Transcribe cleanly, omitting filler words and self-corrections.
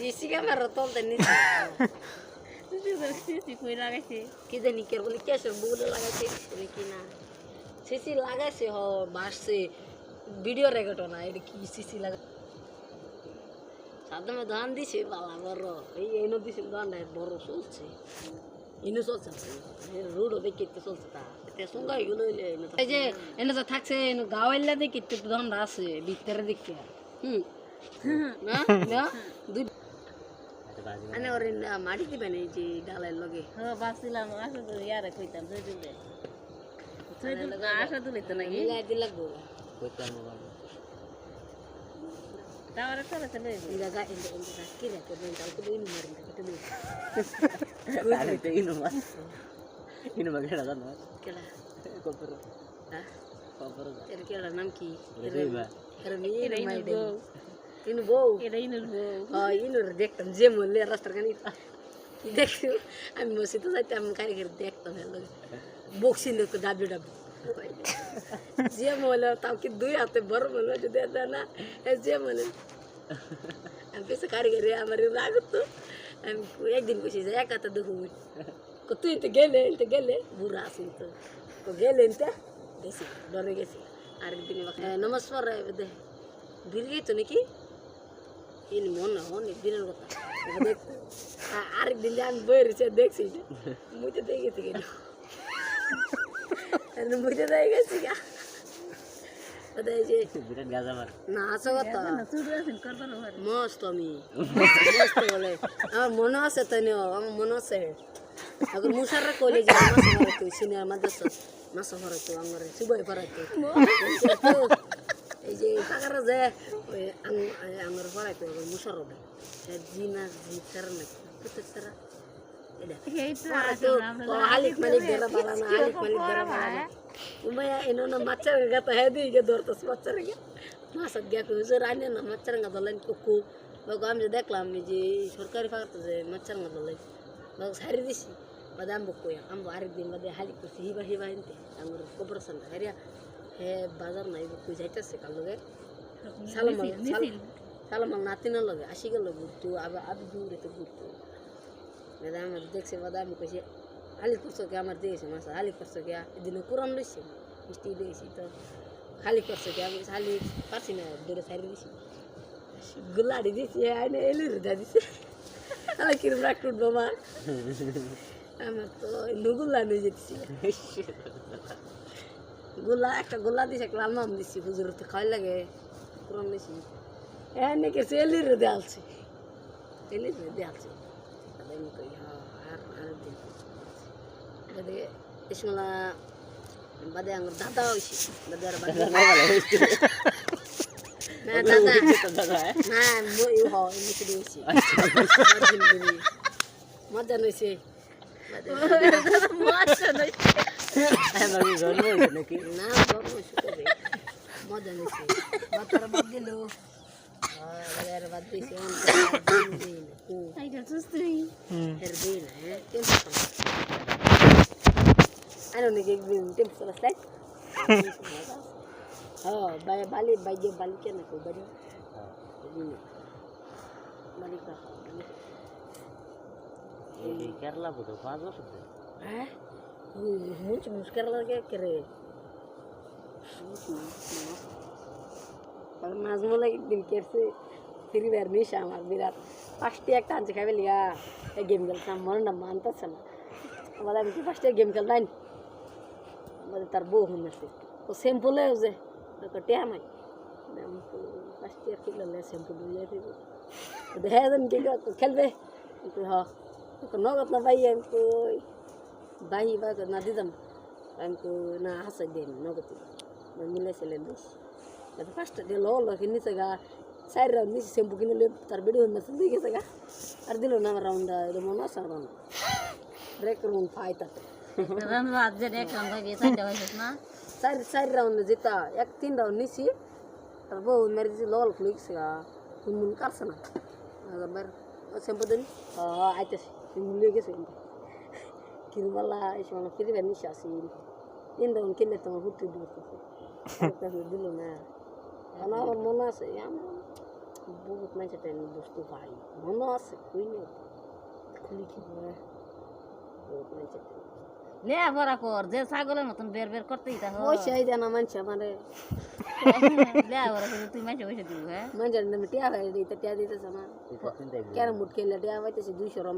CC camera তলতে নিচে CC কই লাগাইছে কি জানি কে বলে কেসের বুলে লাগাইছে কি না সিসি লাগাইছে হ বাসছে ভিডিও রেকর্ড না এটা কি সিসি লাগা সাদমে ধান দিছে বালা বড় এই এনো দিছে ধান বড় চলছে ইনো চলছে রোড দেখে চলছে তা এতে সঙ্গে এগুলো এই যে এনে তো থাকছে গাওয়াইলা দেখে ধান আছে ভিতরে দেখে না না দুই আনে ওরে মাটি দিবেন এই যে ডালের লগে হ্যাঁ বাসছিলাম আসা তো ইয়ারে কইতাম জয়দুলে জয়দুল আসা তুলে তো নাকি মিলাই দিলে লাগবো কইতাম তাওরে করে চলে এই জায়গা এই কি রাখতে দেন তাও তো ইনো মারেন কেটে দিই আরে তো ইনো মাগেড়া জানো কেডা কপর হ্যাঁ কপর এর কেডা নাম কি রেবা এর মি এটা ইনো মাইডে বউ ইনো বউ এটা ইনো বউ ইনো দেখতাম যে মল্লে রাস্তার কানি দেখছি আমি মসজিদে যাইতে আমি কারিগর দেখতাম হেলো বক্সি লোক ডাবি ডাবি যে মলে তাও কি দুই হাতে বড় মলে যদি না যে মলে আমি পেছে কারিগর আমার লাগতো আমি একদিন কইছি যে এক হাতে দেখুন তুই তো গেলে বুড়া আসিন তো গেলে গেছি ডরে গেছি আরেকদিন নমস্কার দে ভিড় গেছো নাকি ইনি মন না হন দিনের কথা দেখতো আরেকদিন আমি বইরেছে দেখছি মুই তো দেখে গেছি কেন মুই তো দেখে গেছি গা বিরাট গাজা মার না আসো কথা চুড়ি আছেন করবার হয় মস্ত আমি মস্ত বলে আমার মনে আছে তো নিও আমার মনে আছে আগে মুসাররা কইলে যে মাছ মারতো সিনিয়র মাদ্রাসা মাছ মারতো আমার সুবাই পারাতো এই যে পাকারা যে ওই আমার পড়াইতো মুসাররা জিনা জিতার না কত সারা এটা হালিক মালিক বেরা বালানা হালিক মালিক বেরা বালানা উমায়া এনো মাছার গাতা হেদি গে দরতস মাছার গে মাছাত গে কইছে রানে না মাছার গা দলাইন কুকু বাগো আমি দেখলাম যে সরকারি ফাকাতে যে মাছার গা দলাই বাগো সারি দিছি বাদাম বকয়া আম আরেকদিন বাদে হালিক করছি হিবা হিনতে আমার কোপারেশন হেরিয়া হে বাজার নাই কই যাইতাছে কাল লগে সালাম নাতিনা লগে আসি গেল ঘুরতো আবি দূরে তো ঘুরতো বাদাম দেখছে বাদাম কইছে হালি করছো কে আমার দিয়েছে মাছ হালি করছো কে এদিন কুরাম লইছে মিষ্টি দিয়েছি তো খালি করছো কে আমি হালি পারছি না দূরে সারি দিছি গুলাড়ি দিছি আইনে এলি রুদা দিছে তাহলে কিরম রাখতো বাবা আমার তো নুগুলা নিয়ে যেতেছি গোলা একটা গোলা দিছে একটা লাল নাম দিছি হুজুর তো খাই লাগে কুরাম দিছি এনে কে এলি রুদে আলছে এলি রুদে আলছে তাহলে আমি কই আর দিন বাদে ইসমলা বাদে আমার দাদা হইছে দাদার বাদে না দাদা না মই হয় মিছে দিছি মজা নইছে মজা নইছে আমার জন্ম হইছে নাকি না জন্ম হইছে মজা নইছে বাতার বাদ দিল বাজার বাদ দিছে দিন আইটা সুস্তুই এর দিন হ্যাঁ কেন ano nagiging tim sa slide oh balik balikan aku balik ini balik ka এই কেরালা বুঝো 5 বছর ধরে eh mucho Kerala ke kere আর নাজমুল একদিন কেছে ফ্রি বের নিশা আমার বিরাট পাঁচটি একটা আনছে খাবে লিয়া এই গেম খেলতাম মনে না মানতেছে না আমাদের আমি কি পাঁচটি গেম খেলতাম আমাদের তার বউ হন আছে ও স্যাম্পলে যে টেয়া নাই পাঁচটি আর খেললে স্যাম্পল দিয়ে দিব দেখা যান কি খেলবে কিন্তু হ্যাঁ নগদ না ভাই আমি কই ভাই বা না দিতাম আমি কই না হাসাই দেন নগদ মিলাইছিলেন বেশ পাঁচটা দিয়ে লো কিনেছে গা 4 রাউন্ড নিচে শ্যাম্পু কিনে তার বেড়ি হয়ে মাছ দিয়ে গেছে গা আর দিল না আমার রাউন্ড মনে আছে রাউন্ড ব্রেক রাউন্ড ফাইট রান্না আজ যে দেখলাম ভাই সাইডে হইছে না 4 রাউন্ড জিতা 3 রাউন্ড নিছি আর বউ মেরে যে লল ফ্লিক্স গা কুন কারছে না আবার শ্যাম্পু দিন আইতেছে মুলে গেছে কিরবালা এসে মানে ফিরে বের নিছে আসি 3 রাউন্ড কিনলে তোমার হুটে দিতেছে দিল না আমার মনে আছে বহুত মানুষের ট্রেন বস্তু পাই মনে আছে কই নেই খুলি কি বলে বহুত মানুষের ট্রেন লেয়াপড়া কর যে ছাগলের মতন বের বের করতেই তা পয়সাই দেয় না মানুষ আমারে লেয়াপড়া করে তুই মাসে পয়সা দিব হ্যাঁ মানুষের নামে টিয়া ভাই দিতে টিয়া দিতেছে না এটা চিন্তাই ক্যারাম বোর্ড খেললে টিয়া পাইতেছে 200